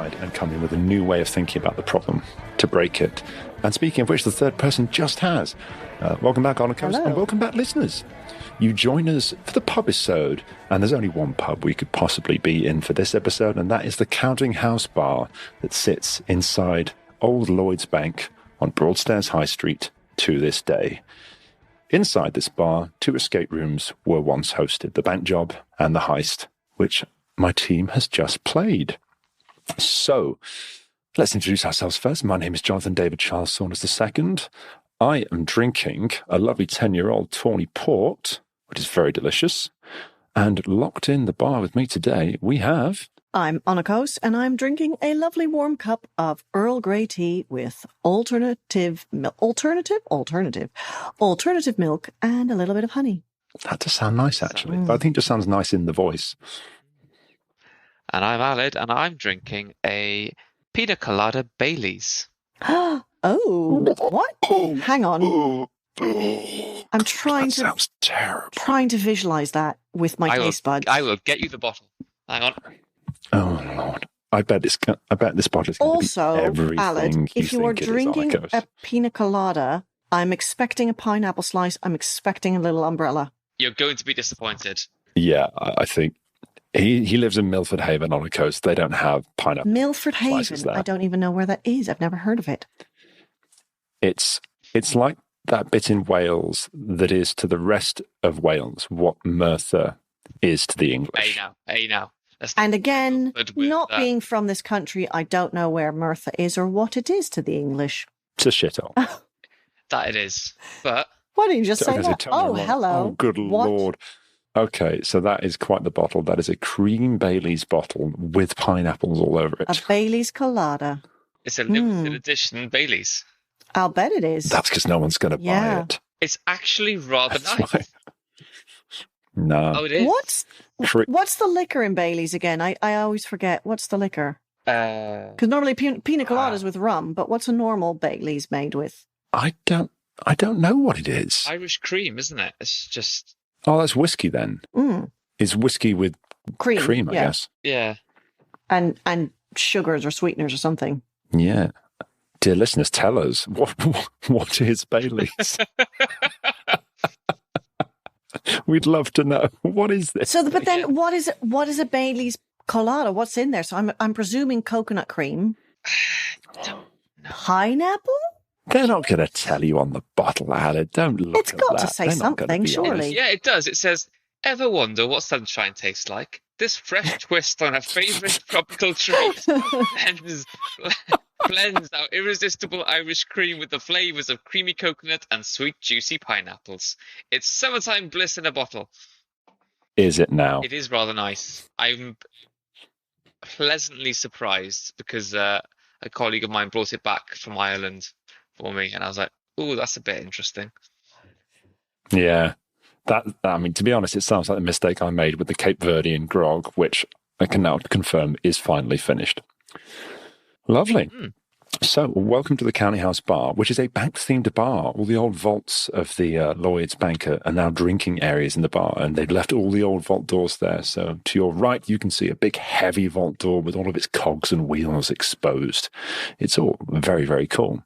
inside and come in with a new way of thinking about the problem to break it. And speaking of which, the third person just has. Welcome back, Annekoos, and welcome back, listeners. You join us for the pub-isode, and there's only one pub we could possibly be in for this episode, and that is the Counting House Bar that sits inside Old Lloyd's Bank on Broadstairs High Street to this day. Inside this bar, 2 escape rooms were once hosted, the bank job and the heist, which my team has just played. So, let's introduce ourselves first. My name is Jonathan David Charles Saunders II. I am drinking a lovely 10-year-old Tawny Port, which is very delicious. And locked in the bar with me today, we have... I'm Annekoos, and I'm drinking a lovely warm cup of Earl Grey tea with alternative milk and a little bit of honey. That does sound nice, actually. I think it just sounds nice in the voice. And I'm Aled, and I'm drinking a Pina Colada Baileys. Oh, what? Hang on. I'm trying to... sounds terrible. Trying to visualize that with my taste buds. I will get you the bottle. Hang on. Oh, Lord. I bet this bottle is going to be everything Aled, if you are drinking a pina colada, I'm expecting a pineapple slice. I'm expecting a little umbrella. You're going to be disappointed. Yeah, I think he lives in Milford Haven on a coast. They don't have pineapple Milford Haven? there. I don't even know where that is. I've never heard of it. It's like that bit in Wales that is to the rest of Wales what Merthyr is to the English. Hey now. And again, not being from this country, I don't know where Merthyr is or what it is to the English. It's a shithole. That it is. But why don't you just say that? Oh, hello. Oh, good Lord. Okay, so that is quite the bottle. That is a cream Baileys bottle with pineapples all over it. A Baileys Colada. It's a limited edition Baileys. I'll bet it is. That's because no one's going to buy it. It's actually rather nice. No. Oh, it is. What's the liquor in Baileys again? I always forget. What's the liquor? Because normally pina coladas with rum, but what's a normal Baileys made with? I don't know what it is. Irish cream, isn't it? It's just... Oh, that's whiskey then. It's whiskey with cream, I guess. Yeah. And sugars or sweeteners or something. Yeah. Dear listeners, tell us, what is Baileys? We'd love to know. What is this? So, but then what is a Baileys Colada? What's in there? So I'm presuming coconut cream. Pineapple? They're not going to tell you on the bottle, Aled. Don't look It's at got that. to say something, surely. Yeah, it does. It says, ever wonder what sunshine tastes like? This fresh twist on a favourite tropical treat blends our irresistible Irish cream with the flavours of creamy coconut and sweet, juicy pineapples. It's summertime bliss in a bottle. Is it now? It is rather nice. I'm pleasantly surprised because a colleague of mine brought it back from Ireland for me, and I was like, "Oh, that's a bit interesting." Yeah, I mean, to be honest, it sounds like the mistake I made with the Cape Verdean grog, which I can now confirm is finally finished. Lovely. So, welcome to the County House Bar, which is a bank-themed bar. All the old vaults of the Lloyd's Bank are now drinking areas in the bar, and they've left all the old vault doors there. So, to your right, you can see a big, heavy vault door with all of its cogs and wheels exposed. It's all very, very cool.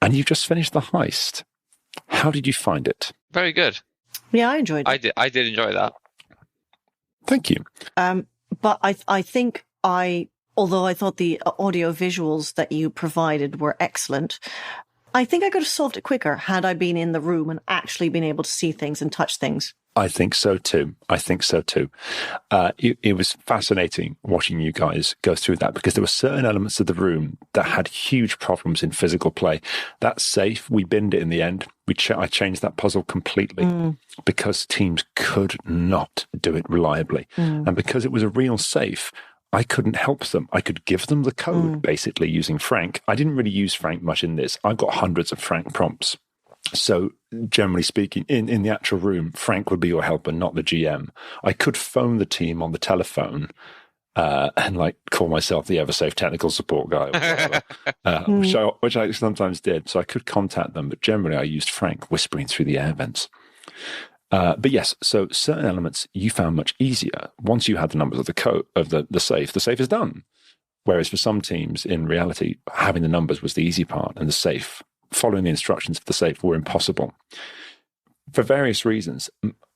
And you've just finished the heist. How did you find it? Very good. Yeah, I enjoyed it. I did enjoy that. Thank you. But I think although I thought the audio visuals that you provided were excellent, I think I could have solved it quicker had I been in the room and actually been able to see things and touch things. I think so too. It was fascinating watching you guys go through that because there were certain elements of the room that had huge problems in physical play. That safe, we binned it in the end. I changed that puzzle completely because teams could not do it reliably. And because it was a real safe, I couldn't help them. I could give them the code, basically, using Frank. I didn't really use Frank much in this. I've got hundreds of Frank prompts. So, generally speaking, in the actual room, Frank would be your helper, not the GM. I could phone the team on the telephone and call myself the EverSafe technical support guy, or whatever, which I sometimes did. So I could contact them, but generally I used Frank whispering through the air vents. But yes, so certain elements you found much easier once you had the numbers of the code of the safe. The safe is done. Whereas for some teams, in reality, having the numbers was the easy part, and the safe, following the instructions of the safe, were impossible. For various reasons.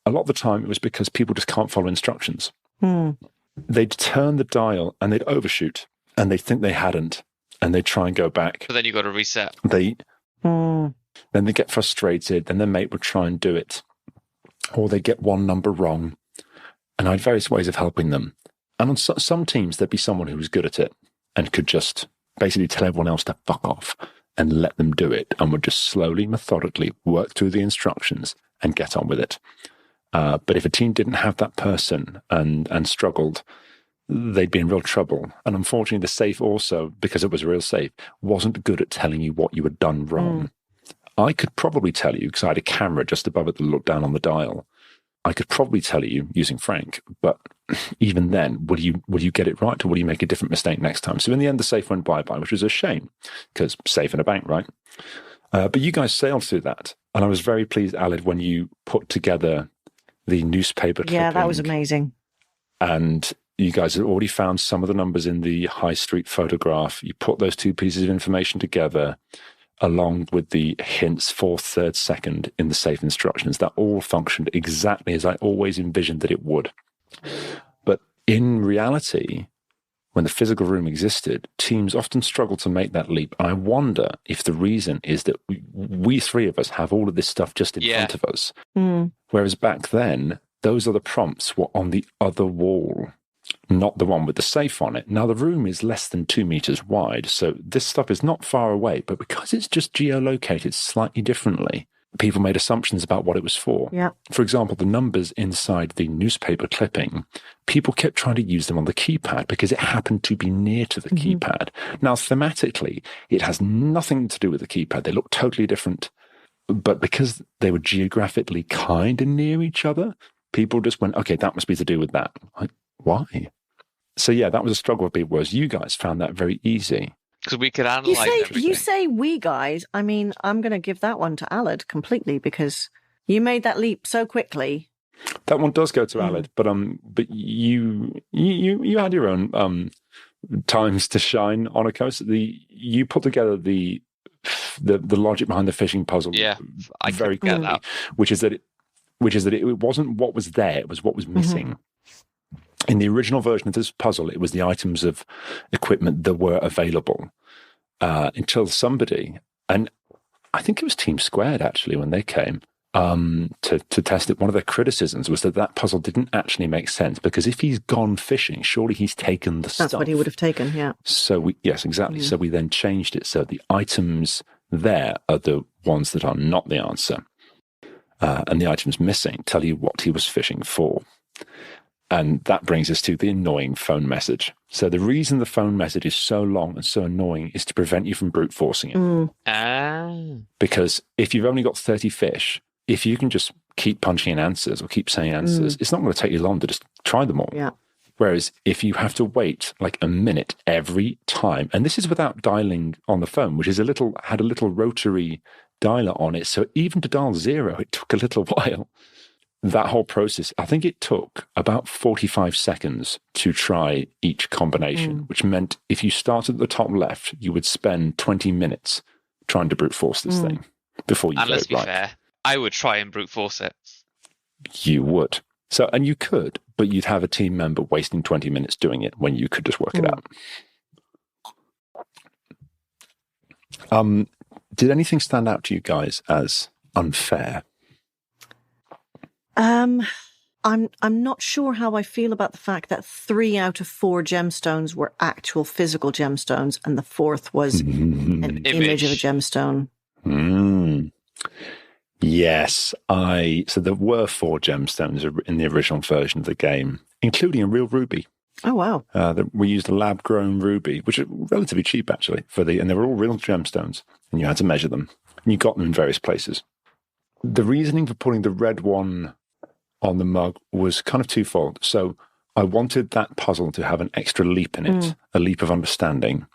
A lot of the time, it was because people just can't follow instructions. They'd turn the dial and they'd overshoot, and they'd think they hadn't, and they'd try and go back. But then you got to reset. Then they get frustrated, then their mate would try and do it. Or they get one number wrong. And I had various ways of helping them. And on some teams, there'd be someone who was good at it and could just basically tell everyone else to fuck off and let them do it, and would just slowly, methodically work through the instructions and get on with it. But if a team didn't have that person and struggled, they'd be in real trouble. And unfortunately, the safe also, because it was a real safe, wasn't good at telling you what you had done wrong. I could probably tell you, because I had a camera just above it that looked down on the dial. I could probably tell you using Frank, but even then, will you get it right, or will you make a different mistake next time? So in the end, the safe went bye-bye, which was a shame, because safe in a bank, right? But you guys sailed through that. And I was very pleased, Aled, when you put together the newspaper clipping. Yeah, that was amazing. And you guys had already found some of the numbers in the high street photograph. You put those two pieces of information together, along with the hints, 4th, 3rd, 2nd in the safe instructions. That all functioned exactly as I always envisioned that it would. But in reality, when the physical room existed, teams often struggle to make that leap. And I wonder if the reason is that we three of us have all of this stuff just in front of us. Whereas back then, those other prompts were on the other wall, not the one with the safe on it. Now, the room is less than 2 meters wide, so this stuff is not far away, but because it's just geolocated slightly differently, people made assumptions about what it was for. Yeah. For example, the numbers inside the newspaper clipping, people kept trying to use them on the keypad because it happened to be near to the keypad. Now, thematically, it has nothing to do with the keypad. They look totally different. But because they were geographically kind of near each other, people just went, okay, that must be to do with that. Like, why? So yeah, that was a struggle with people, whereas you guys found that very easy. Because we could analyze everything. You say we guys. I mean, I'm going to give that one to Aled completely, because you made that leap so quickly. That one does go to Aled, but you had your own times to shine, Annekoos. You put together the logic behind the fishing puzzle. Yeah, I very get that. Which is that it wasn't what was there; it was what was missing. In the original version of this puzzle, it was the items of equipment that were available until somebody, and I think it was Team Squared actually, when they came to test it, one of their criticisms was that puzzle didn't actually make sense, because if he's gone fishing, surely he's taken the stuff. That's what he would have taken, yeah. So yes, exactly. So we then changed it. So the items there are the ones that are not the answer. And the items missing tell you what he was fishing for. And that brings us to the annoying phone message. So the reason the phone message is so long and so annoying is to prevent you from brute forcing it. Because if you've only got 30 fish, if you can just keep punching in answers or keep saying answers, it's not going to take you long to just try them all. Yeah. Whereas if you have to wait like a minute every time, and this is without dialing on the phone, which is had a little rotary dialer on it. So even to dial 0, it took a little while. That whole process, I think it took about 45 seconds to try each combination, which meant if you started at the top left, you would spend 20 minutes trying to brute force this thing before you and got let's it be right. fair, I would try and brute force it. You would. So, and you could, but you'd have a team member wasting 20 minutes doing it when you could just work it out. Did anything stand out to you guys as unfair? I'm not sure how I feel about the fact that 3 out of 4 gemstones were actual physical gemstones, and the 4th was an image of a gemstone. Yes, so there were 4 gemstones in the original version of the game, including a real ruby. Oh, wow. We used a lab-grown ruby, which is relatively cheap, actually, and they were all real gemstones, and you had to measure them, and you got them in various places. The reasoning for putting the red one on the mug was kind of twofold. So I wanted that puzzle to have an extra leap in it, a leap of understanding.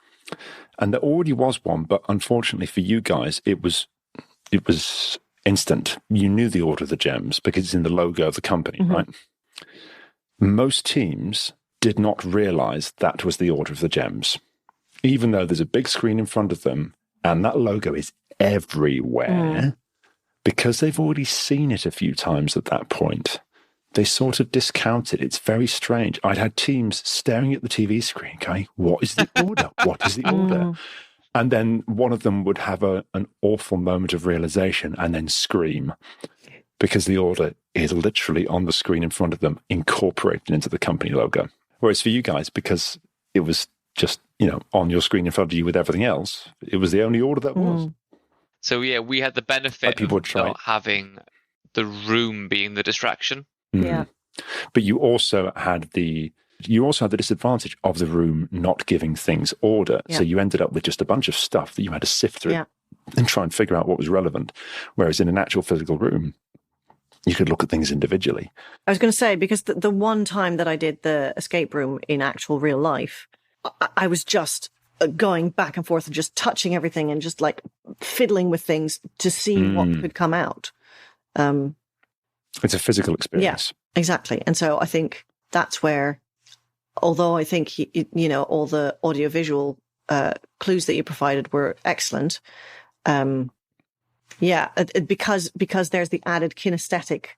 And there already was one, but unfortunately for you guys, it was instant. You knew the order of the gems because it's in the logo of the company, right? Most teams did not realize that was the order of the gems. Even though there's a big screen in front of them and that logo is everywhere, because they've already seen it a few times at that point, they sort of discount it. It's very strange. I'd had teams staring at the TV screen going, what is the order? What is the order? And then one of them would have an awful moment of realization and then scream, because the order is literally on the screen in front of them, incorporated into the company logo. Whereas for you guys, because it was just, on your screen in front of you with everything else, it was the only order that was. So yeah, we had the benefit of not having the room being the distraction. Yeah. But you also had the disadvantage of the room not giving things order. Yeah. So you ended up with just a bunch of stuff that you had to sift through and try and figure out what was relevant. Whereas in an actual physical room, you could look at things individually. I was going to say, because the one time that I did the escape room in actual real life, I was just going back and forth and just touching everything and just like fiddling with things to see what could come out. It's a physical experience. Yeah, exactly. And so I think that's where, although I think, all the audiovisual clues that you provided were excellent, because there's the added kinesthetic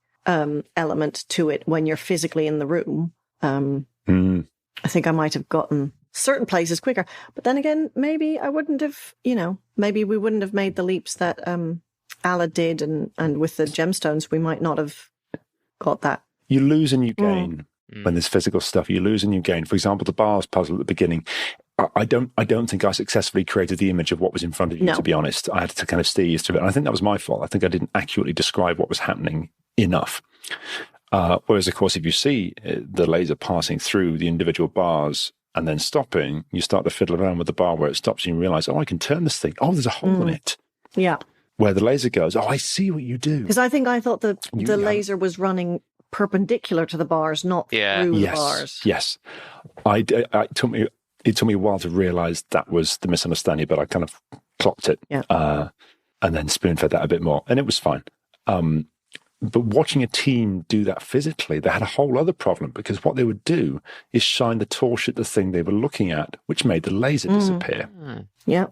element to it when you're physically in the room. I think I might have gotten certain places quicker. But then again, maybe I wouldn't have, maybe we wouldn't have made the leaps that Aled did, and with the gemstones, we might not have got that. You lose and you gain when there's physical stuff. You lose and you gain. For example, the bars puzzle at the beginning, I don't think I successfully created the image of what was in front of you, to be honest. I had to kind of steer you through it. And I think that was my fault. I think I didn't accurately describe what was happening enough. Whereas, of course, if you see the laser passing through the individual bars and then stopping, you start to fiddle around with the bar where it stops and you realize, I can turn this thing. Oh, there's a hole in it. Yeah. Where the laser goes, I see what you do. Because I thought the laser was running perpendicular to the bars, not through the bars. Yes. It took me a while to realize that was the misunderstanding, but I kind of clocked it and then spoon-fed that a bit more, and it was fine. But watching a team do that physically, they had a whole other problem, because what they would do is shine the torch at the thing they were looking at, which made the laser disappear. Yeah.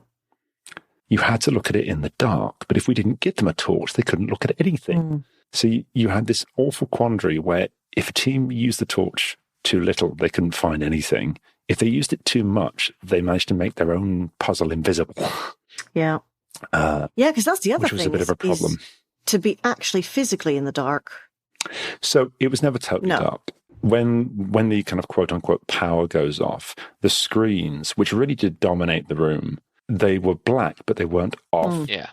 You had to look at it in the dark, but if we didn't give them a torch, they couldn't look at anything. So you had this awful quandary where if a team used the torch too little, they couldn't find anything. If they used it too much, they managed to make their own puzzle invisible. Yeah. Because that's the other thing. Which was a bit of a problem. To be actually physically in the dark. So it was never totally dark. When the kind of quote-unquote power goes off, the screens, which really did dominate the room, they were black, but they weren't off. Yeah.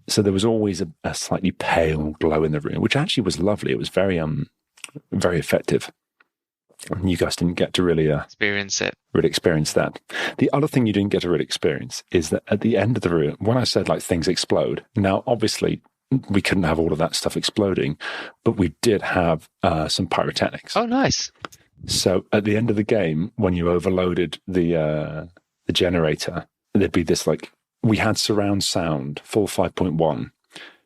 So there was always a slightly pale glow in the room, which actually was lovely. It was very effective. And you guys didn't get to really experience it. Really experience that. The other thing you didn't get to really experience is that at the end of the room, when I said like things explode, now obviously we couldn't have all of that stuff exploding, but we did have some pyrotechnics. Oh, nice. So at the end of the game, when you overloaded the generator, there'd be this we had surround sound, full 5.1.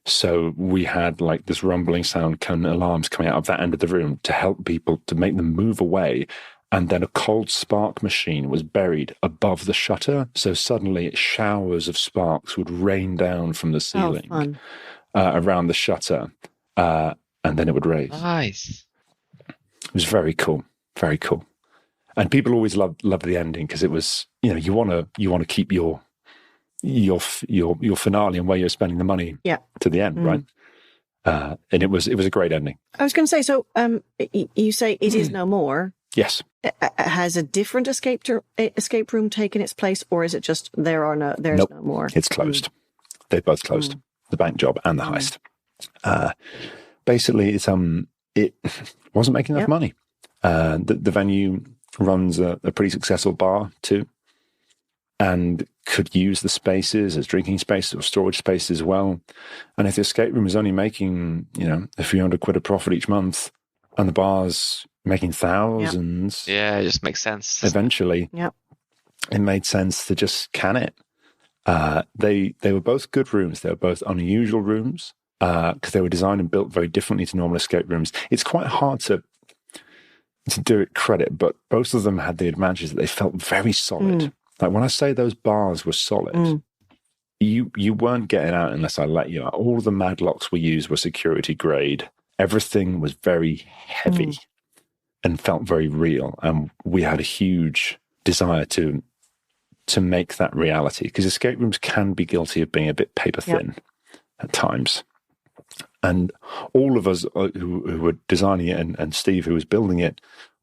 So we had like this rumbling sound, kind of alarms coming out of that end of the room to help people, to make them move away. And then a cold spark machine was buried above the shutter. So suddenly showers of sparks would rain down from the ceiling around the shutter. And then it would raise. Nice. It was very cool. Very cool. And people always loved the ending, because it was, you want to keep your finale and where you're spending the money to the end, right? And it was a great ending. I was going to say, so you say it is no more. Yes. Has a different escape room taken its place, or is it just there's no more? It's closed. They both closed. The bank job and the heist. Basically, it wasn't making enough money. The venue runs a pretty successful bar too, and could use the spaces as drinking spaces or storage spaces as well. And if the escape room is only making, a few £100 of profit each month, and the bar's making thousands, it just makes sense. Eventually, it made sense to just can it. They were both good rooms. They were both unusual rooms because they were designed and built very differently to normal escape rooms. It's quite hard to to do it credit, but both of them had the advantage that they felt very solid. Like when I say those bars were solid, you weren't getting out unless I let you out. All the madlocks we used were security grade. Everything was very heavy and felt very real. And we had a huge desire to make that reality, because escape rooms can be guilty of being a bit paper thin at times. And all of us who were designing it, and Steve, who was building it,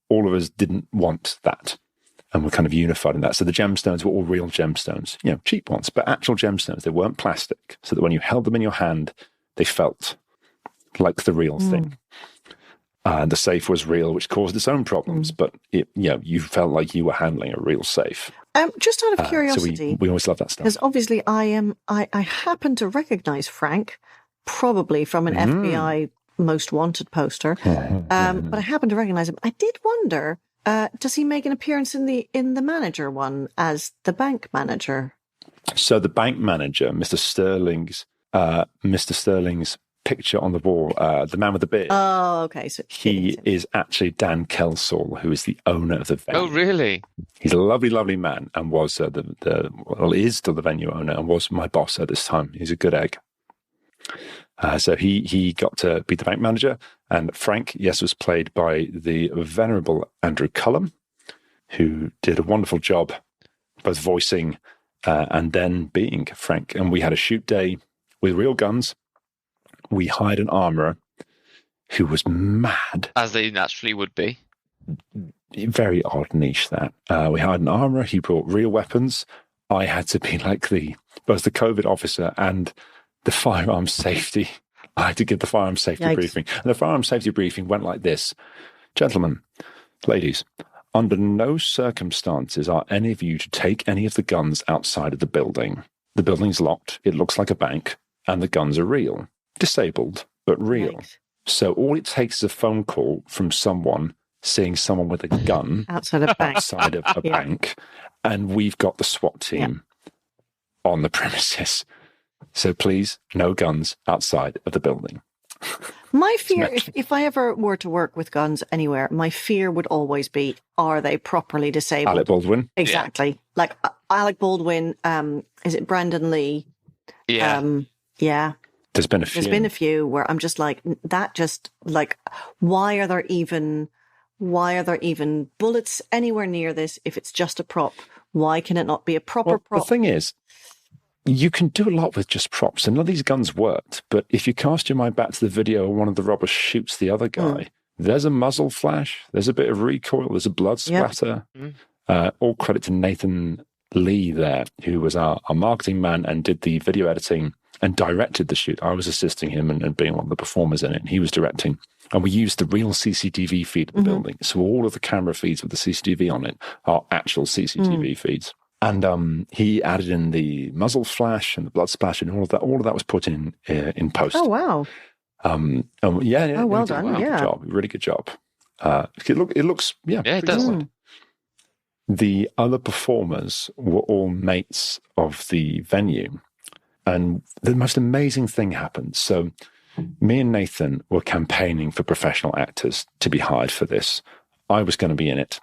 all of us didn't want that. And we're kind of unified in that. So the gemstones were all real gemstones, cheap ones, but actual gemstones. They weren't plastic, so that when you held them in your hand, they felt like the real thing. And the safe was real, which caused its own problems, but you felt like you were handling a real safe. Just out of curiosity, so we always love that stuff. Because obviously I happen to recognize Frank, probably from an FBI Most Wanted poster, but I happen to recognize him. I did wonder, does he make an appearance in the manager one as the bank manager? So the bank manager, Mr. Sterling's picture on the wall, the man with the beard. Oh, okay. So he is actually Dan Kelsall, who is the owner of the venue. Oh, really? He's a lovely, lovely man, and was is still the venue owner, and was my boss at this time. He's a good egg. So he got to be the bank manager, and Frank, yes, was played by the venerable Andrew Cullum, who did a wonderful job both voicing and then being Frank. And we had a shoot day with real guns. We hired an armourer who was mad. As they naturally would be. Very odd niche, that. We hired an armourer. He brought real weapons. I had to be like both the COVID officer and the firearms safety. I had to give the firearms safety briefing. And the firearms safety briefing went like this. Gentlemen, ladies, under no circumstances are any of you to take any of the guns outside of the building. The building's locked. It looks like a bank. And the guns are real. Disabled, but real. Right. So all it takes is a phone call from someone seeing someone with a gun outside a bank, and we've got the SWAT team on the premises. So please, no guns outside of the building. My fear, if I ever were to work with guns anywhere, my fear would always be, are they properly disabled? Alec Baldwin. Exactly. Yeah. Like Alec Baldwin, is it Brandon Lee? Yeah. Yeah. There's been a few where I'm just like, why are there even bullets anywhere near this if it's just a prop? Why can it not be a proper prop? The thing is, you can do a lot with just props, and none of these guns worked. But if you cast your mind back to the video where one of the robbers shoots the other guy, there's a muzzle flash, there's a bit of recoil, there's a blood splatter. All credit to Nathan Lee there, who was our marketing man and did the video editing and directed the shoot. I was assisting him and being one of the performers in it, and he was directing. And we used the real CCTV feed of the building. So all of the camera feeds with the CCTV on it are actual CCTV feeds. And he added in the muzzle flash and the blood splash, and all of that was put in post. Oh, wow. Yeah. Oh, well done. Good job. Really good job. It looks, it does. Solid. The other performers were all mates of the venue. And the most amazing thing happened. So me and Nathan were campaigning for professional actors to be hired for this. I was going to be in it.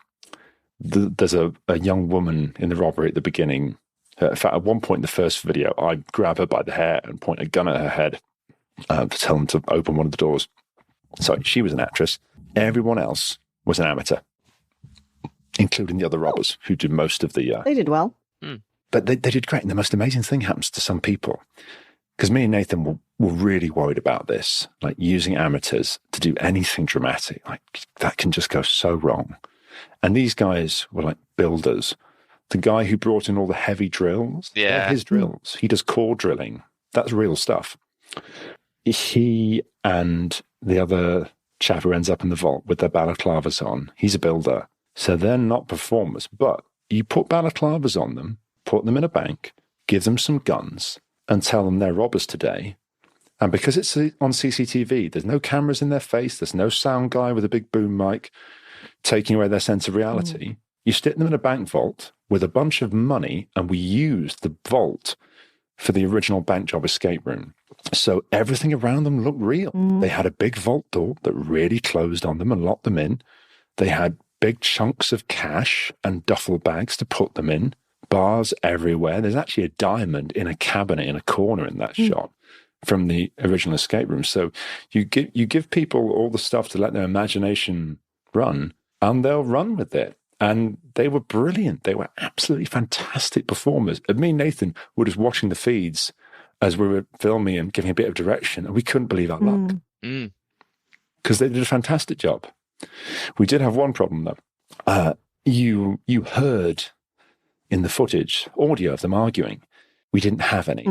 There's a young woman in the robbery at the beginning. In fact, at one point in the first video, I grab her by the hair and point a gun at her head to tell them to open one of the doors. So she was an actress. Everyone else was an amateur, including the other robbers who did most of the... They did well. But they did great. And the most amazing thing happens to some people. Because me and Nathan were really worried about this, like using amateurs to do anything dramatic. Like, that can just go so wrong. And these guys were like builders. The guy who brought in all the heavy drills, they're his drills. He does core drilling. That's real stuff. He and the other chap who ends up in the vault with their balaclavas on, he's a builder. So they're not performers. But you put balaclavas on them, put them in a bank, give them some guns, and tell them they're robbers today. And because it's on CCTV, there's no cameras in their face, there's no sound guy with a big boom mic taking away their sense of reality. You stick them in a bank vault with a bunch of money, and we used the vault for the original bank job escape room. So everything around them looked real. They had a big vault door that really closed on them and locked them in. They had big chunks of cash and duffel bags to put them in, bars everywhere. There's actually a diamond in a cabinet in a corner in that shot from the original escape room. So you give people all the stuff to let their imagination run, and they'll run with it. And they were brilliant. They were absolutely fantastic performers. And me and Nathan were just watching the feeds as we were filming and giving a bit of direction, and we couldn't believe our luck. Because they did a fantastic job. We did have one problem, though. You heard in the footage audio of them arguing. We didn't have any.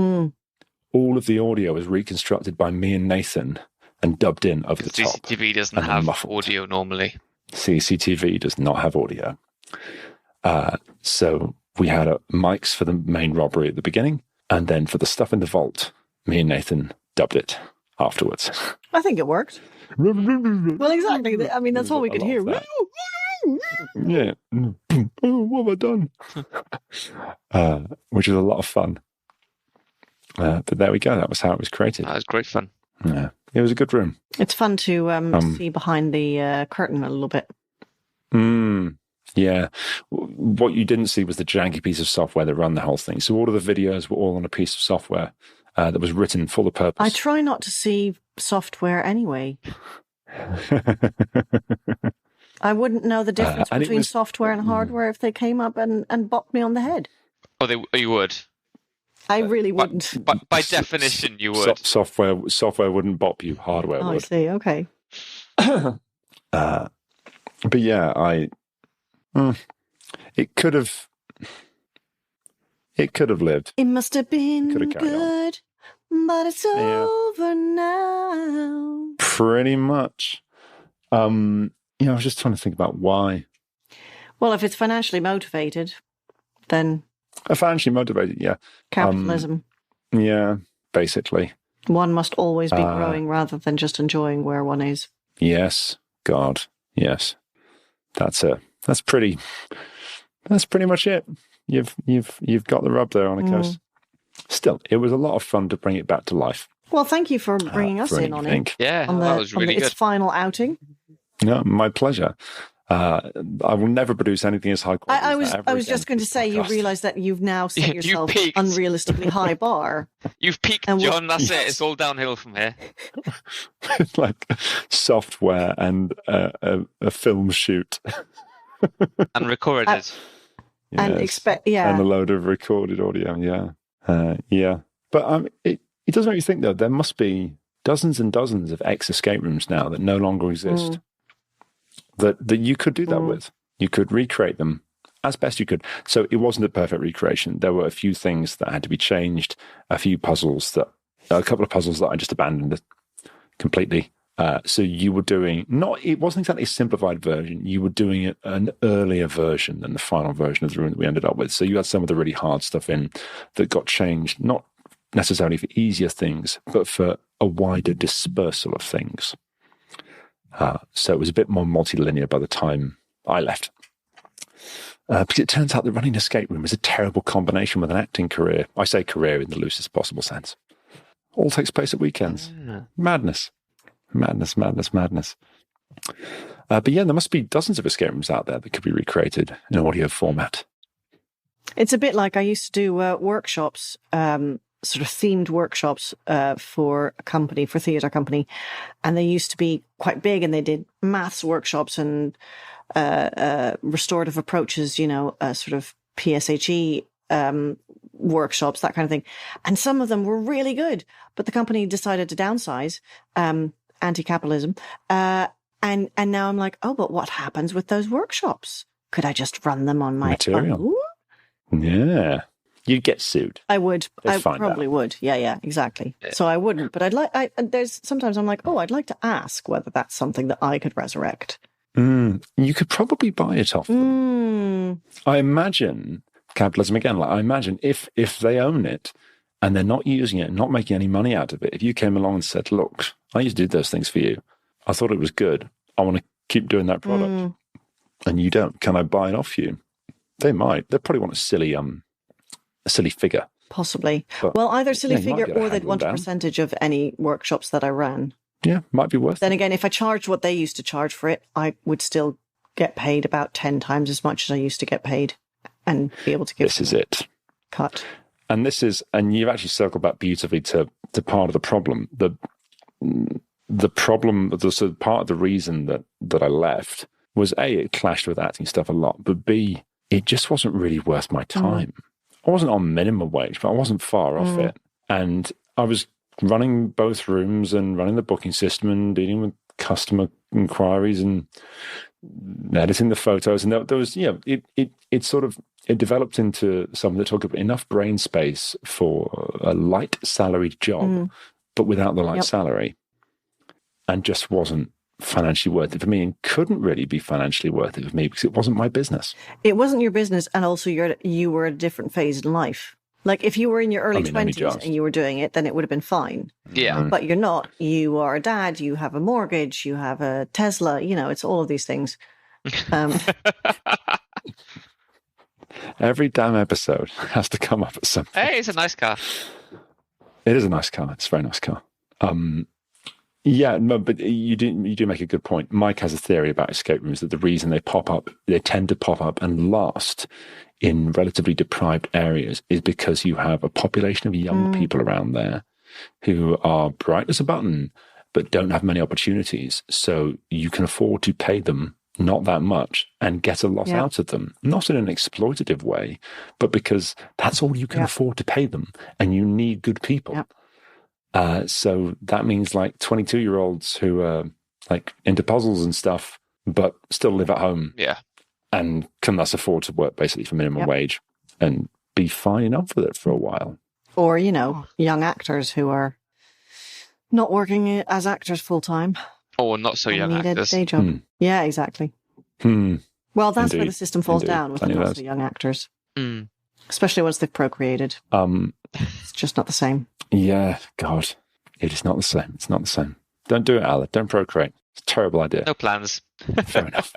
All of the audio was reconstructed by me and Nathan and dubbed in over the top. CCTV doesn't have audio normally. CCTV does not have audio. So we had mics for the main robbery at the beginning, and then for the stuff in the vault, me and Nathan dubbed it afterwards. I think it worked. Well, exactly. I mean, that's all we could hear. Yeah. Oh, what have I done? Which is a lot of fun. But there we go. That was how it was created. That was great fun. Yeah. It was a good room. It's fun to see behind the curtain a little bit. Yeah. What you didn't see was the janky piece of software that ran the whole thing. So all of the videos were all on a piece of software that was written for the purpose. I try not to see software anyway. I wouldn't know the difference between software and hardware if they came up and bopped me on the head. Oh, you would? I really wouldn't. But by definition, you would. Software wouldn't bop you. Hardware would. I see. Okay. But yeah, it could have lived. It must have been good, but it's over now. Pretty much. I was just trying to think about why. Well, if it's financially motivated, then... Financially motivated, yeah. Capitalism. Yeah, basically. One must always be growing rather than just enjoying where one is. Yes, God, yes. That's pretty much it. You've got the rub there, Annekoos. Still, it was a lot of fun to bring it back to life. Well, thank you for bringing us in on it. Yeah, that was really good. Its final outing. No, my pleasure. I will never produce anything as high quality as that I was just going to say, you realise that you've now set yourself an unrealistically high bar. You've peaked, John. That's it. It's all downhill from here. Like software and a film shoot. And recorded. Yes. And a load of recorded audio, yeah. But it does make you think, though, there must be dozens and dozens of ex-escape rooms now that no longer exist. That you could do that with. You could recreate them as best you could. So it wasn't a perfect recreation. There were a few things that had to be changed, a couple of puzzles that I just abandoned completely. So you were doing, it wasn't exactly a simplified version. You were doing an earlier version than the final version of the room that we ended up with. So you had some of the really hard stuff in that got changed, not necessarily for easier things, but for a wider dispersal of things. So it was a bit more multi-linear by the time I left. Because it turns out that running an escape room is a terrible combination with an acting career. I say career in the loosest possible sense. All takes place at weekends. Madness. But yeah, there must be dozens of escape rooms out there that could be recreated in audio format. It's a bit like I used to do workshops, sort of themed workshops for a company, for a theatre company. And they used to be quite big, and they did maths workshops and restorative approaches, sort of PSHE workshops, that kind of thing. And some of them were really good, but the company decided to downsize, anti-capitalism. And now I'm like, oh, but what happens with those workshops? Could I just run them on my material? Yeah. You'd get sued. I would. I probably would. Yeah, exactly. Yeah. So I wouldn't, but sometimes I'm like, oh, I'd like to ask whether that's something that I could resurrect. You could probably buy it off them. I imagine capitalism again. Like I imagine if they own it and they're not using it, not making any money out of it. If you came along and said, look, I used to do those things for you. I thought it was good. I want to keep doing that product. And you don't. Can I buy it off you? They might. They probably want a silly figure. Possibly. But, well, either silly figure or they'd want a percentage of any workshops that I ran. Yeah, might be worth it. Then again, if I charged what they used to charge for it, I would still get paid about 10 times as much as I used to get paid and be able to give This is it. cut. And you've actually circled back beautifully to part of the problem. The problem, so part of the reason that I left was A, it clashed with acting stuff a lot, but B, it just wasn't really worth my time. I wasn't on minimum wage, but I wasn't far off it. And I was running both rooms and running the booking system and dealing with customer inquiries and editing the photos. And there was, it developed into something that took up enough brain space for a light salaried job, but without the light salary, and just wasn't financially worth it for me, and couldn't really be financially worth it for me because it wasn't my business. It wasn't your business, and also you were at a different phase in life. Like if you were in your early 20s and you were doing it, then it would have been fine. Yeah. But you're not. You are a dad, you have a mortgage, you have a Tesla, it's all of these things. Every damn episode has to come up at some point. Hey, it's a nice car. It is a nice car. It's a very nice car. Yeah, no, but you do make a good point. Mike has a theory about escape rooms that the reason they tend to pop up and last in relatively deprived areas is because you have a population of young people around there who are bright as a button but don't have many opportunities. So you can afford to pay them not that much and get a lot out of them, not in an exploitative way, but because that's all you can afford to pay them, and you need good people. So that means like 22-year-olds who are like into puzzles and stuff, but still live at home. Yeah. And can thus afford to work basically for minimum wage and be fine enough with it for a while. Or, young actors who are not working as actors full time. Or not so young actors. A day job. Yeah, exactly. Well, that's where the system falls down with the not so young actors. Especially once they've procreated. It's just not the same. Yeah, God. It is not the same. It's not the same. Don't do it, Aled. Don't procreate. It's a terrible idea. No plans. Fair enough.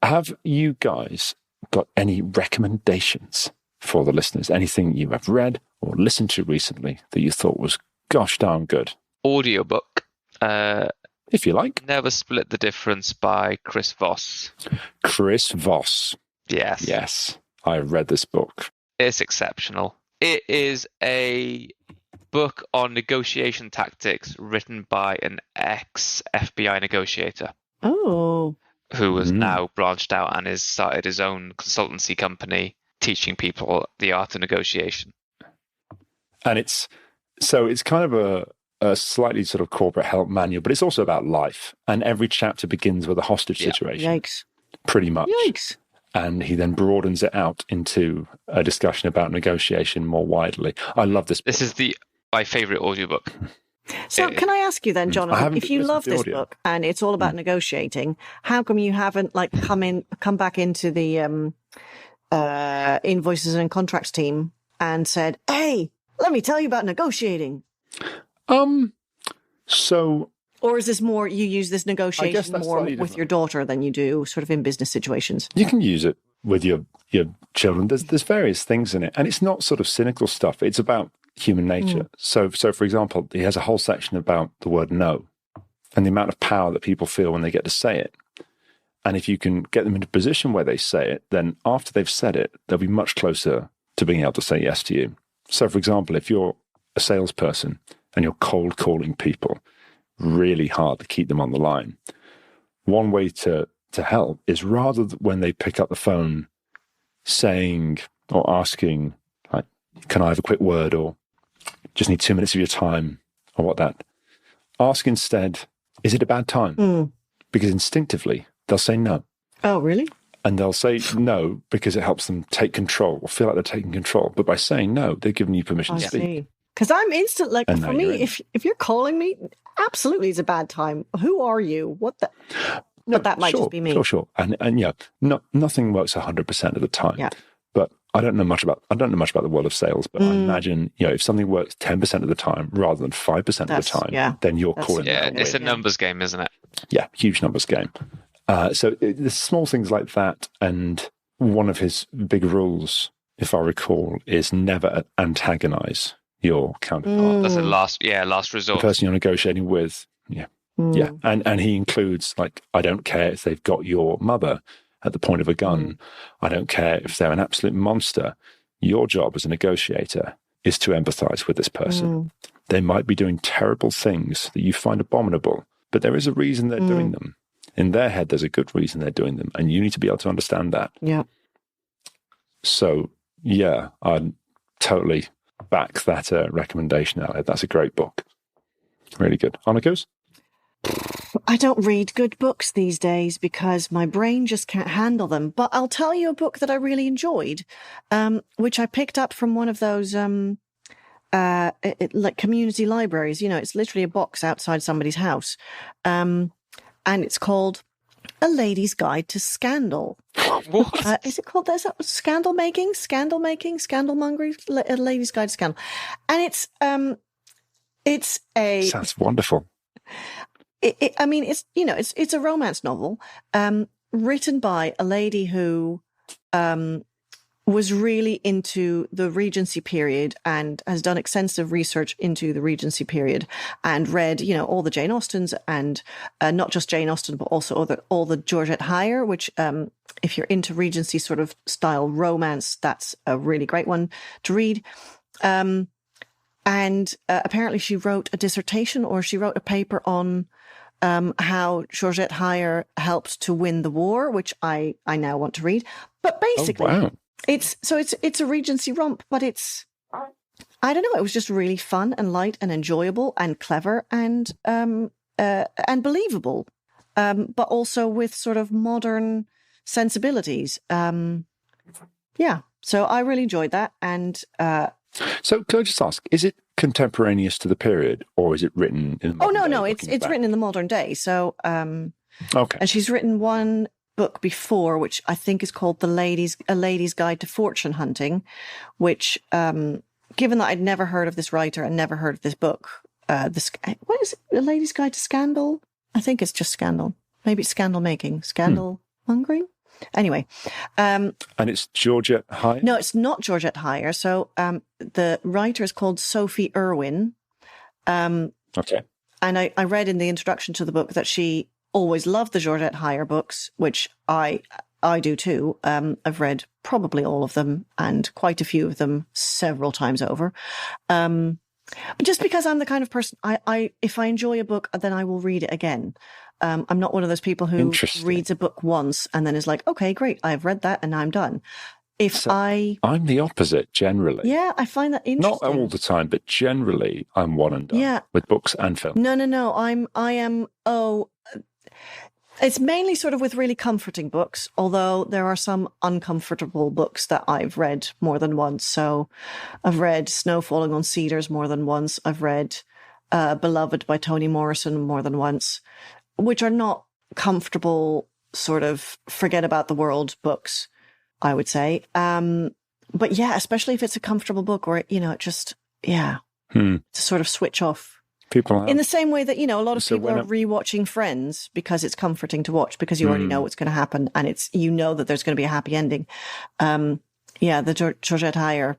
Have you guys got any recommendations for the listeners? Anything you have read or listened to recently that you thought was gosh darn good? Audiobook. If you like. Never Split the Difference by Chris Voss. Chris Voss. Yes. Yes. I read this book. It's exceptional. It is a book on negotiation tactics written by an ex-FBI negotiator. Oh. Who has now branched out and has started his own consultancy company teaching people the art of negotiation. And it's kind of a slightly sort of corporate help manual, but it's also about life. And every chapter begins with a hostage situation. Yikes. Pretty much. Yikes. And he then broadens it out into a discussion about negotiation more widely. I love this book. This is my favourite audiobook. So can I ask you then, Jonathan, if you love this book and it's all about negotiating, how come you haven't come back into the invoices and contracts team and said, hey, let me tell you about negotiating? Or is this more, you use this negotiation more with your daughter than you do sort of in business situations? You can use it with your children. There's various things in it. And it's not sort of cynical stuff. It's about human nature. So for example, he has a whole section about the word no and the amount of power that people feel when they get to say it. And if you can get them into a position where they say it, then after they've said it, they'll be much closer to being able to say yes to you. So for example, if you're a salesperson and you're cold calling people, really hard to keep them on the line. One way to help is rather than when they pick up the phone saying or asking, like, can I have a quick word, or just need 2 minutes of your time, or what that, ask instead, is it a bad time? Because instinctively they'll say no. Oh, really? And they'll say no because it helps them take control or feel like they're taking control. But by saying no, they're giving you permission to speak. Because I'm instant, like, for me, if you're calling me, absolutely it's a bad time. Who are you? What the? No, but that might just be me. Sure. And yeah, nothing works 100% of the time. Yeah. But I don't know much about the world of sales, but I imagine, if something works 10% of the time rather than 5% of the time, then you're calling. Yeah, it's a numbers game, isn't it? Yeah, huge numbers game. So there's small things like that. And one of his big rules, if I recall, is never antagonize your counterpart. That's a last resort. The person you're negotiating with. Yeah. Yeah, and he includes, like, I don't care if they've got your mother at the point of a gun. I don't care if they're an absolute monster. Your job as a negotiator is to empathize with this person. They might be doing terrible things that you find abominable, but there is a reason they're doing them. In their head, there's a good reason they're doing them, and you need to be able to understand that. Yeah. So, yeah, I totally back that recommendation, Aled. That's a great book. Really good. Annekoos? I don't read good books these days because my brain just can't handle them. But I'll tell you a book that I really enjoyed, which I picked up from one of those like community libraries. You know, it's literally a box outside somebody's house. And it's called A Lady's Guide to Scandal. What? Is it called? There's scandal making, scandal mongering, A Lady's Guide to Scandal. And it's a... Sounds wonderful. I mean, it's a romance novel, written by a lady who, was really into the Regency period and has done extensive research into the Regency period and read, all the Jane Austens and, not just Jane Austen, but also all the Georgette Heyer, which, if you're into Regency sort of style romance, that's a really great one to read. And apparently she wrote a dissertation, or she wrote a paper on how Georgette Heyer helped to win the war, which I now want to read. But basically, it's a Regency romp, but it's, I don't know, it was just really fun and light and enjoyable and clever and believable, but also with sort of modern sensibilities. Yeah, so I really enjoyed that. And so can I just ask, is it contemporaneous to the period, or is it written in the modern day, no, it's written in the modern day. So, okay. And she's written one book before, which I think is called A Lady's Guide to Fortune Hunting, which, given that I'd never heard of this writer and never heard of this book, what is it? A Lady's Guide to Scandal? I think it's just scandal. Maybe it's scandal making, scandal mongering. Anyway. And it's Georgette Heyer? No, it's not Georgette Heyer. So the writer is called Sophie Irwin. Okay. And I read in the introduction to the book that she always loved the Georgette Heyer books, which I do too. I've read probably all of them and quite a few of them several times over. Just because I'm the kind of person, if I enjoy a book, then I will read it again. I'm not one of those people who reads a book once and then is like, okay, great, I've read that and now I'm done. I'm the opposite generally. Yeah, I find that interesting. Not all the time, but generally I'm one and done with books and film. No. I am. It's mainly sort of with really comforting books, although there are some uncomfortable books that I've read more than once. So I've read Snow Falling on Cedars more than once. I've read Beloved by Toni Morrison more than once, which are not comfortable sort of forget about the world books, I would say. But yeah, especially if it's a comfortable book or, it just, to sort of switch off. People in the same way that, a lot of people are rewatching Friends because it's comforting to watch because you already know what's going to happen and it's, that there's going to be a happy ending. The Georgette Heyer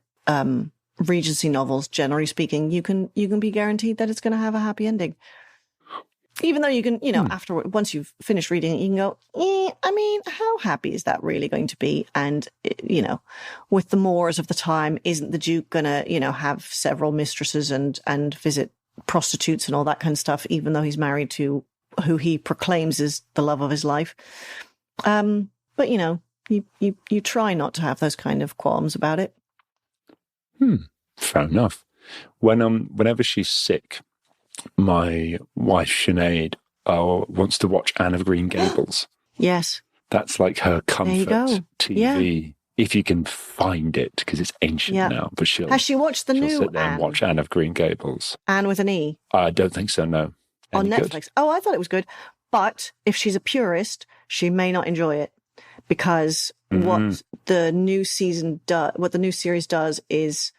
Regency novels, generally speaking, you can be guaranteed that it's going to have a happy ending. Even though you can, afterward, once you've finished reading it, you can go, how happy is that really going to be? And, with the Moors of the time, isn't the Duke going to, have several mistresses and visit prostitutes and all that kind of stuff, even though he's married to who he proclaims is the love of his life? But, you try not to have those kind of qualms about it. Fair enough. Whenever she's sick, my wife Sinead wants to watch Anne of Green Gables. Yes. That's like her comfort TV, if you can find it, because it's ancient now. But has she watched the new sit there Anne? And watch Anne of Green Gables. Anne with an E? I don't think so, no. On Netflix. Good? Oh, I thought it was good. But if she's a purist, she may not enjoy it because what the new series does is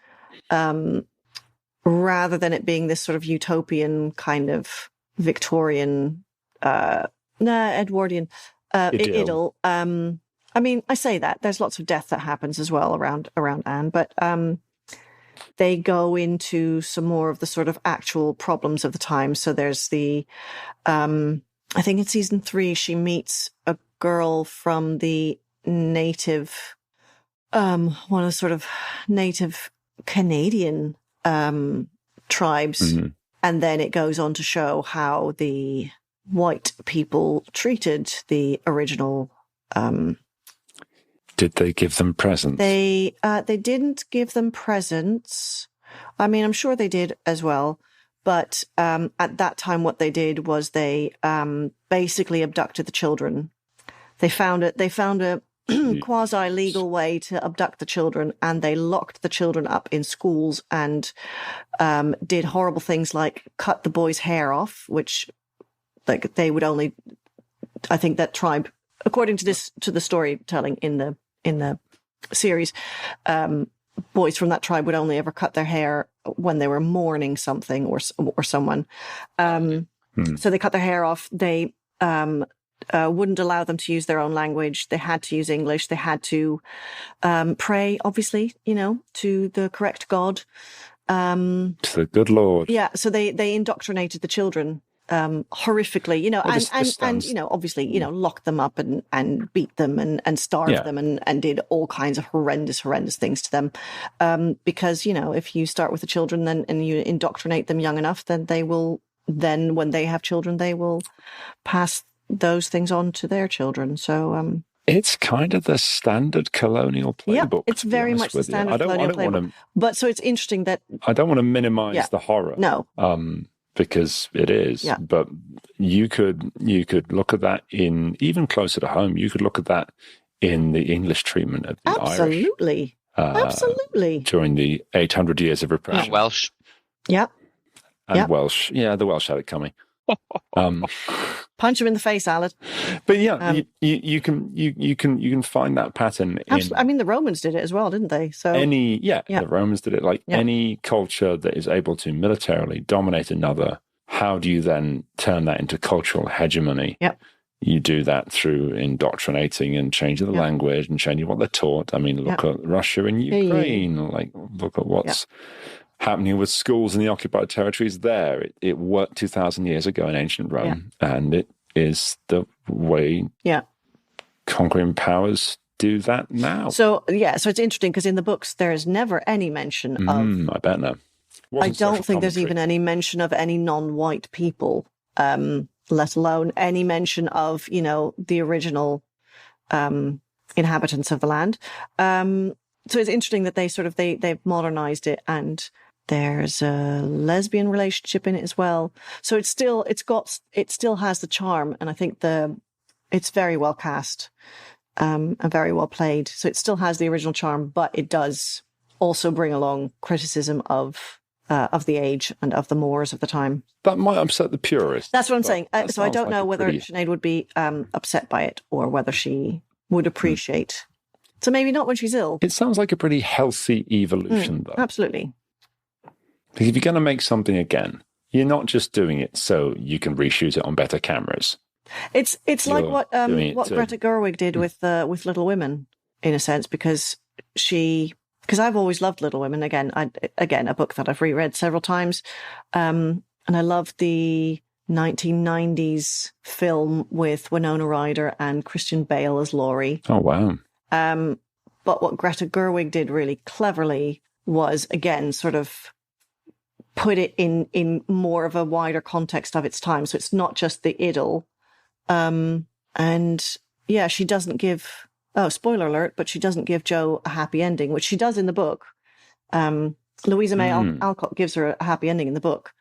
rather than it being this sort of utopian kind of Victorian, Edwardian idyll. I say that there's lots of death that happens as well around Anne, but they go into some more of the sort of actual problems of the time. So there's the, I think in season 3, she meets a girl from the native, one of the sort of native Canadian tribes. Mm-hmm. And then it goes on to show how the white people treated the original. Did they give them presents? They didn't give them presents. I mean, I'm sure they did as well. But at that time, what they did was they basically abducted the children. They found a quasi-legal way to abduct the children, and they locked the children up in schools and did horrible things like cut the boys' hair off, which like they would only, I think that tribe, according to the storytelling in the series, boys from that tribe would only ever cut their hair when they were mourning something or someone. So they cut their hair off. They wouldn't allow them to use their own language. They had to use English. They had to pray, obviously, to the correct God. To the good Lord. Yeah, so they indoctrinated the children horrifically, and obviously, locked them up and beat them and starved them and did all kinds of horrendous things to them. Because, if you start with the children and you indoctrinate them young enough, then when they have children, they will pass those things on to their children. So it's kind of the standard colonial playbook. Yeah, it's very much the standard colonial playbook. But so it's interesting that I don't want to minimize the horror. No. Because it is. Yeah. But you could look at that in even closer to home. You could look at that in the English treatment of the Absolutely. Irish. Absolutely. During the 800 years of repression. And Welsh. Yeah. And Welsh. Yeah, the Welsh had it coming. Punch him in the face, Aled. But you can find that pattern. I mean, the Romans did it as well, didn't they? So the Romans did it. Any culture that is able to militarily dominate another, how do you then turn that into cultural hegemony? Yep. You do that through indoctrinating and changing the language and changing what they're taught. I mean, look at Russia and Ukraine. Look at what's happening with schools in the occupied territories there. It worked 2,000 years ago in ancient Rome, and it is the way conquering powers do that now. So it's interesting because in the books there is never any mention of... I bet no. I don't think there's even any mention of any non-white people, let alone any mention of, the original inhabitants of the land. So it's interesting that they've modernized it, and there's a lesbian relationship in it as well. So it still has the charm, and I think it's very well cast and very well played. So it still has the original charm, but it does also bring along criticism of the age and of the mores of the time. That might upset the purists. That's what I'm saying. So I don't know whether Sinead would be upset by it or whether she would appreciate. So maybe not when she's ill. It sounds like a pretty healthy evolution, though. Absolutely. Because if you're going to make something again, you're not just doing it so you can reshoot it on better cameras. It's like what Greta Gerwig did with Little Women, in a sense, because I've always loved Little Women. Again, a book that I've reread several times, and I love the 1990s film with Winona Ryder and Christian Bale as Laurie. Oh wow! But what Greta Gerwig did really cleverly was, again, sort of put it in more of a wider context of its time. So it's not just the idyll. She doesn't give, spoiler alert, but she doesn't give Jo a happy ending, which she does in the book. Louisa May Alcott gives her a happy ending in the book.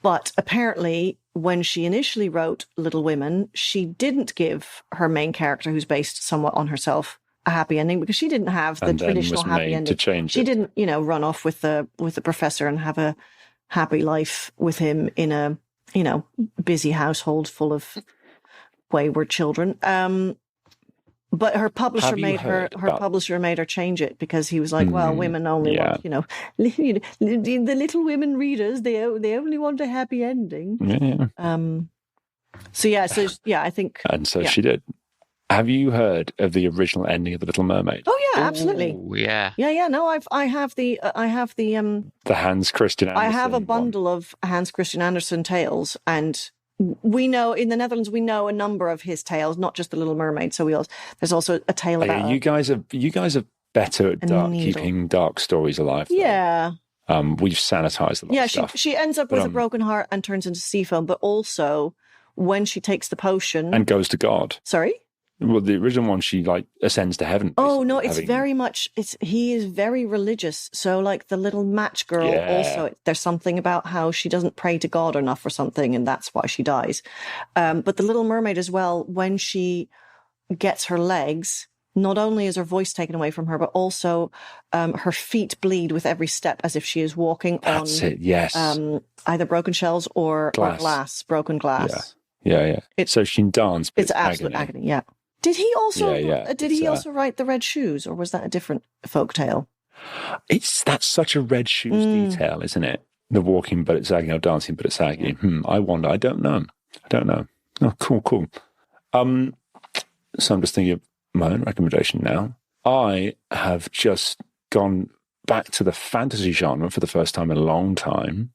But apparently, when she initially wrote Little Women, she didn't give her main character, who's based somewhat on herself, a happy ending, because she didn't have the traditional happy ending. She didn't, run off with the professor and have a happy life with him in a, busy household full of wayward children. But her publisher made her change it, because he was like, well, women only want, the Little Women readers, they only want a happy ending. Yeah. I think. And so she did. Have you heard of the original ending of The Little Mermaid? Oh yeah, absolutely. Ooh, yeah. Yeah. No, I have the The Hans Christian Andersen I have a one. bundle of Hans Christian Andersen tales, and we know in the Netherlands we know a number of his tales, not just The Little Mermaid. So there's also a tale about. Yeah, you guys are better at keeping dark stories alive. Though. Yeah. We've sanitized a lot of stuff. She ends up with a broken heart and turns into sea foam, but also when she takes the potion and goes to God. Sorry? Well, the original one, she ascends to heaven. Oh no, it's very much. He is very religious. So like the little match girl, also there's something about how she doesn't pray to God enough or something, and that's why she dies. But the Little Mermaid as well, when she gets her legs, not only is her voice taken away from her, but also her feet bleed with every step, as if she is walking on either broken shells or glass, broken glass. Yeah. So she can dance. But it's absolute agony. Yeah. Did he also? Did he also write the Red Shoes, or was that a different folktale? That's such a Red Shoes detail, isn't it? The walking but it's sagging, or dancing but it's sagging. I wonder. I don't know. Oh, cool. So I'm just thinking of my own recommendation now. I have just gone back to the fantasy genre for the first time in a long time,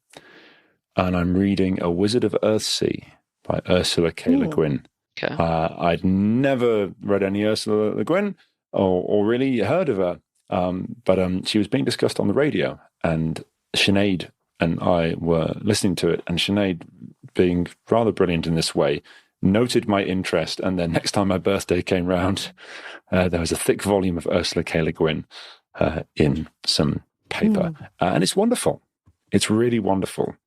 and I'm reading A Wizard of Earthsea by Ursula K. Le Guin. Okay. I'd never read any Ursula Le Guin or really heard of her, but she was being discussed on the radio, and Sinead and I were listening to it, and Sinead, being rather brilliant in this way, noted my interest, and then next time my birthday came round, there was a thick volume of Ursula K. Le Guin in some paper, and it's wonderful. It's really wonderful.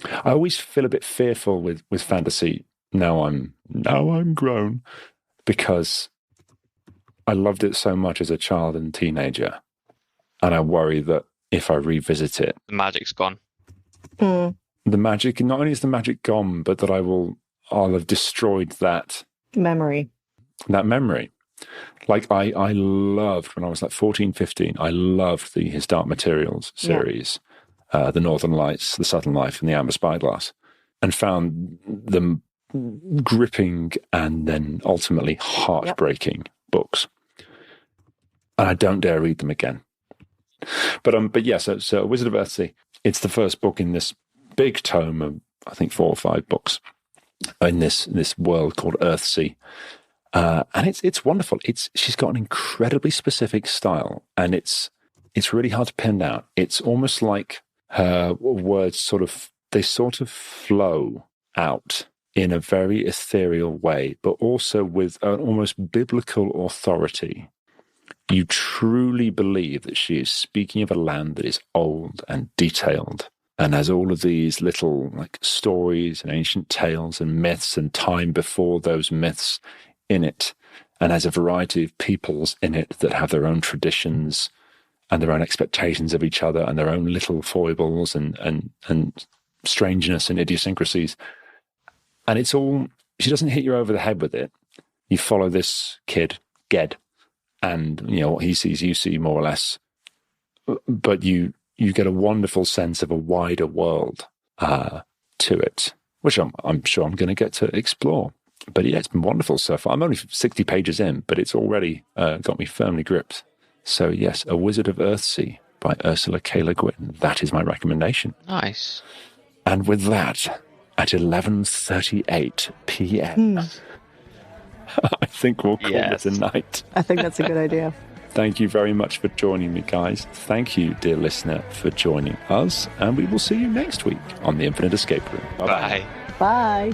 I always feel a bit fearful with fantasy. Now I'm grown, because I loved it so much as a child and teenager, and I worry that if I revisit it, the magic's gone. The magic, not only is the magic gone, but that I'll have destroyed that memory. Like I loved, when I was like 14, 15, I loved the His Dark Materials series, The Northern Lights, The Southern Life, and The Amber Spyglass, and found them gripping and then ultimately heartbreaking books. And I don't dare read them again. But yeah, so Wizard of Earthsea, it's the first book in this big tome of, I think, 4 or 5 books in this world called Earthsea. And it's wonderful. She's got an incredibly specific style, and it's really hard to pin down. It's almost like her words sort of flow out in a very ethereal way, but also with an almost biblical authority. You truly believe that she is speaking of a land that is old and detailed, and has all of these little like stories and ancient tales and myths and time before those myths in it, and has a variety of peoples in it that have their own traditions and their own expectations of each other and their own little foibles and strangeness and idiosyncrasies. And it's all, she doesn't hit you over the head with it. You follow this kid, Ged, and what he sees, you see more or less. But you get a wonderful sense of a wider world to it, which I'm sure I'm going to get to explore. But yeah, it's been wonderful so far. I'm only 60 pages in, but it's already got me firmly gripped. So yes, A Wizard of Earthsea by Ursula K. Le Guin. That is my recommendation. Nice. And with that, at 11:38 p.m., I think we'll call it a night. I think that's a good idea. Thank you very much for joining me, guys. Thank you, dear listener, for joining us. And we will see you next week on The Infinite Escape Room. Bye. Bye.